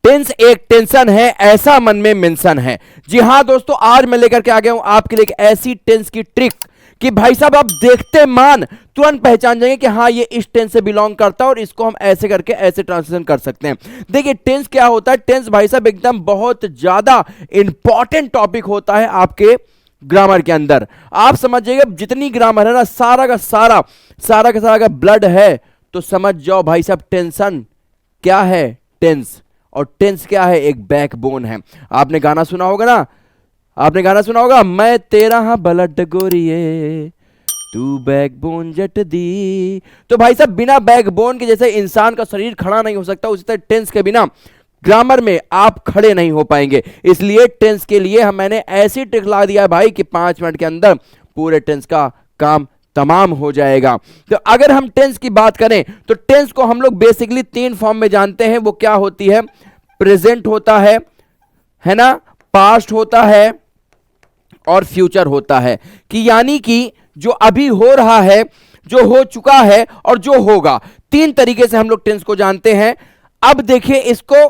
Tense एक tension है, ऐसा मन में मेंशन है। जी हां दोस्तों, आज मैं लेकर के आ गया हूं आपके लिए एक ऐसी टेंस की ट्रिक कि भाई साहब आप देखते मान तुरंत पहचान जाएंगे कि हाँ ये इस टेंस से बिलोंग करता है और इसको हम ऐसे करके ऐसे ट्रांसलेशन कर सकते हैं। देखिए टेंस क्या होता है, टेंस भाई साहब एकदम बहुत ज्यादा इंपॉर्टेंट टॉपिक होता है आपके ग्रामर के अंदर। आप समझिएगा जितनी ग्रामर है ना, सारा का सारा ब्लड है तो समझ जाओ भाई साहब टेंशन क्या है, टेंस। और टेंस क्या है, एक बैकबोन है। आपने गाना सुना होगा ना, आपने गाना सुना होगा, मैं तेरा हाँ ब्लड गोरिये तू बैकबोन जट दी। तो भाई साहब बिना बैकबोन के जैसे इंसान का शरीर खड़ा नहीं हो सकता, उसी तरह टेंस के बिना ग्रामर में आप खड़े नहीं हो पाएंगे। इसलिए टेंस के लिए मैंने ऐसी ट्रिक ला दिया है भाई कि 5 मिनट के अंदर पूरे टेंस का काम तमाम हो जाएगा। तो अगर हम टेंस की बात करें तो टेंस को हम लोग बेसिकली 3 फॉर्म में जानते हैं। वो क्या होती है, प्रेजेंट होता है ना, पास्ट होता है और फ्यूचर होता है। कि यानी कि जो अभी हो रहा है, जो हो चुका है और जो होगा, 3 तरीके से हम लोग टेंस को जानते हैं। अब देखिए इसको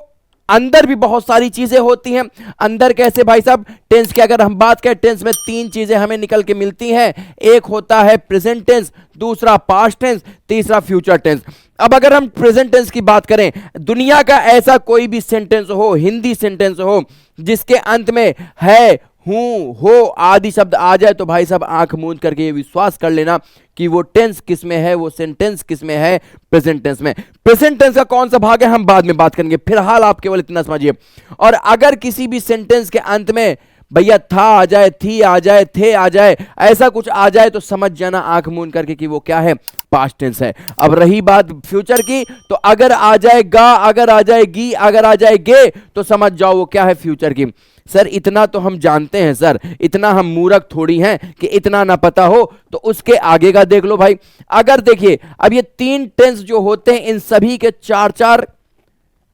अंदर भी बहुत सारी चीजें होती हैं। अंदर कैसे भाई साहब, टेंस की अगर हम बात करें, टेंस में 3 चीजें हमें निकल के मिलती हैं। एक होता है प्रेजेंट टेंस, दूसरा पास्ट टेंस, तीसरा फ्यूचर टेंस। अब अगर हम प्रेजेंट टेंस की बात करें, दुनिया का ऐसा कोई भी सेंटेंस हो, हिंदी सेंटेंस हो, जिसके अंत में है, हूं, हो आदि शब्द आ जाए तो भाई साहब आंख मूंद करके ये विश्वास कर लेना कि वो टेंस किस में है, वो सेंटेंस किस में है, प्रेजेंट टेंस में। प्रेजेंट टेंस का कौन सा भाग है हम बाद में बात करेंगे, फिलहाल आप केवल इतना समझिए। और अगर किसी भी सेंटेंस के अंत में भैया था आ जाए, थी आ जाए, थे आ जाए, ऐसा कुछ आ जाए तो समझ जाना आंख मूंद करके कि वो क्या है, पास्ट टेंस है। अब रही बात फ्यूचर की, तो अगर आ जाएगा, अगर आ जाएगी, अगर आ जाएगे तो समझ जाओ वो क्या है, फ्यूचर की। सर इतना तो हम जानते हैं सर, इतना हम मूर्ख थोड़ी हैं कि इतना ना पता हो। तो उसके आगे का देख लो भाई। अगर देखिए अब ये 3 टेंस जो होते हैं, इन सभी के 4-4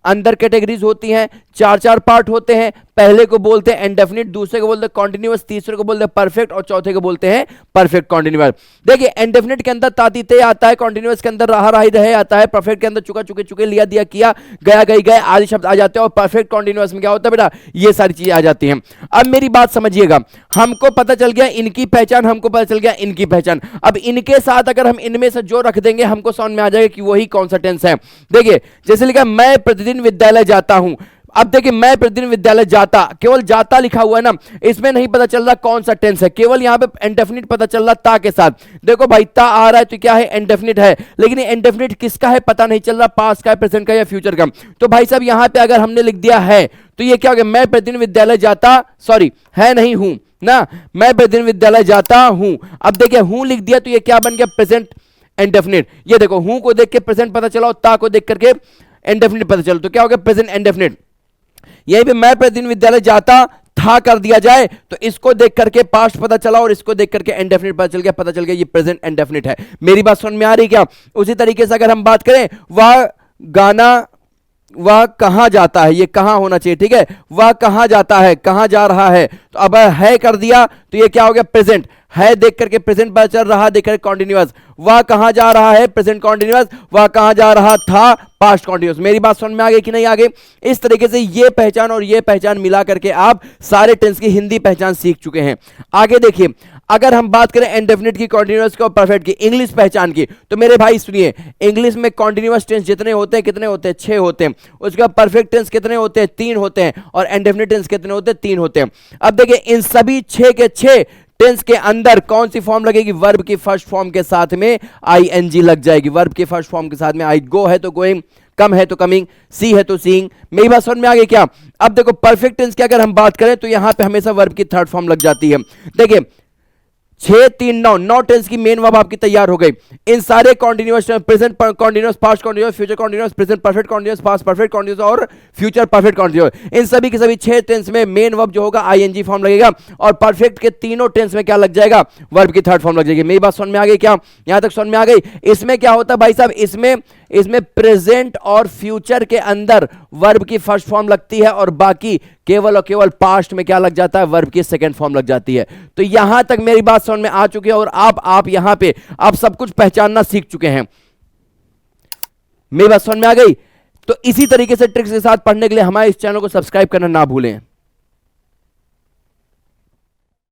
अंदर कैटेगरीज होती हैं, 4-4 पार्ट होते हैं। पहले को बोलते हैं इंडेफिनिट, दूसरे को बोलते हैं कॉन्टिन्यूअस, तीसरे को बोलते हैं परफेक्ट और चौथे को बोलते हैं परफेक्ट कॉन्टिन्यूअस। देखिए इंडेफिनिट के अंदर ताती ते आता है, कॉन्टिन्यूअस के अंदर रहा रही रहे आता है, परफेक्ट के अंदर चुका चुके चुके, लिया दिया किया, गया गई गए आदि शब्द आ जाते हैं। और परफेक्ट कॉन्टिन्यूअस में क्या होता है बेटा, ये सारी चीजें आ जाती हैं। अब मेरी बात समझिएगा, हमको पता चल गया इनकी पहचान, हमको पता चल गया इनकी पहचान। अब इनके साथ अगर हम इनमें से जो रख देंगे हमको समझ में आ जाएगा कि वही कौन सा टेंस है। देखिए जैसे लिखा मैं प्रतिदिन विद्यालय जाता हूं। अब देखिए मैं प्रतिदिन विद्यालय जाता, केवल जाता लिखा हुआ है ना, इसमें नहीं पता चल रहा कौन सा टेंस है, केवल यहां पे इंडेफिनिट पता चल रहा ता के साथ। देखो भाई ता आ रहा है तो क्या है, इंडेफिनिट है, लेकिन इंडेफिनिट किसका है पता नहीं चल रहा, पास्ट का है, प्रेजेंट का या फ्यूचर का। तो भाई साहब यहां पे अगर हमने लिख दिया है तो ये क्या हो गया, मैं प्रतिदिन विद्यालय जाता, सॉरी है नहीं हूं ना, मैं प्रतिदिन विद्यालय जाता हूं। अब देखिए हूं लिख दिया तो ये क्या बन गया, प्रेजेंट इंडेफिनिट। ये देखो हूं को देख के प्रेजेंट पता चला और ता को देख करके इंडेफिनिट पता चला, तो क्या हो गया, प्रेजेंट इंडेफिनिट। यही भी मैं प्रतिदिन विद्यालय जाता था कर दिया जाए तो इसको देख करके पास्ट पता चला और इसको देख करके इंडेफिनिट पता चल गया ये प्रेजेंट इंडेफिनिट है। मेरी बात समझ में आ रही क्या। उसी तरीके से अगर हम बात करें, वह गाना, वह कहां जाता है, ये कहां होना चाहिए, ठीक है, वह कहां जाता है, कहां जा रहा है। तो अब है कर दिया तो ये क्या हो गया, प्रेजेंट है देख करके प्रेजेंट पता चल रहा, देख करके कॉन्टिन्यूअस। वह कहां जा रहा है, प्रेजेंट कॉन्टिन्यूअस, वह कहां जा रहा था, पास्ट कॉन्टिन्यूअस। मेरी बात समझ में आ गई कि नहीं आ गई। इस तरीके से ये पहचान और ये पहचान मिला करके आप सारे टेंस की हिंदी पहचान सीख चुके हैं। आगे देखिए अगर हम बात करें इंडेफिनिट की, कॉन्टिन्यूअस की और परफेक्ट की, इंग्लिश पहचान की, तो मेरे भाई सुनिए, इंग्लिश में कॉन्टिन्यूअस टेंस जितने होते हैं, कितने होते हैं, 6 होते हैं। उसके बाद परफेक्ट टेंस कितने होते हैं, 3 होते हैं। और इंडेफिनिट टेंस कितने होते हैं, 3 होते हैं। अब देखिए इन सभी 6 के 6 टेंस के अंदर कौन सी फॉर्म लगेगी, वर्ब की फर्स्ट फॉर्म के साथ में आईएनजी लग जाएगी। वर्ब की फर्स्ट फॉर्म के साथ में आई, गो है तो गोइंग, कम है तो कमिंग, सी है तो सीइंग। मेरी बात समझ में आ गई क्या। अब देखो परफेक्ट टेंस की अगर हम बात करें तो यहां पे हमेशा वर्ब की थर्ड फॉर्म लग जाती है। देखिए 6 3 9 9 टेंस की मेन वर्ब आपकी तैयार हो गई। इन सारे continuous, present continuous, past continuous, future continuous, present perfect continuous, past perfect continuous और फ्यूचर परफेक्ट कॉन्टिन्यूअस, इन सभी के सभी 6 टेंस में मेन वर्ब जो होगा आईएनजी फॉर्म लगेगा। और परफेक्ट के तीनों टेंस में क्या लग जाएगा, वर्ब की थर्ड फॉर्म लग जाएगी। मेरी बात समझ में आ गई क्या, यहां तक समझ में आ गई। इसमें क्या होता है भाई साहब, इसमें प्रेजेंट और फ्यूचर के अंदर वर्ब की फर्स्ट फॉर्म लगती है और बाकी केवल और केवल पास्ट में क्या लग जाता है, वर्ब की सेकंड फॉर्म लग जाती है। तो यहां तक मेरी बात समझ में आ चुकी है और आप यहां पे आप सब कुछ पहचानना सीख चुके हैं। मेरी बात समझ में आ गई। तो इसी तरीके से ट्रिक्स के साथ पढ़ने के लिए हमारे इस चैनल को सब्सक्राइब करना ना भूलें।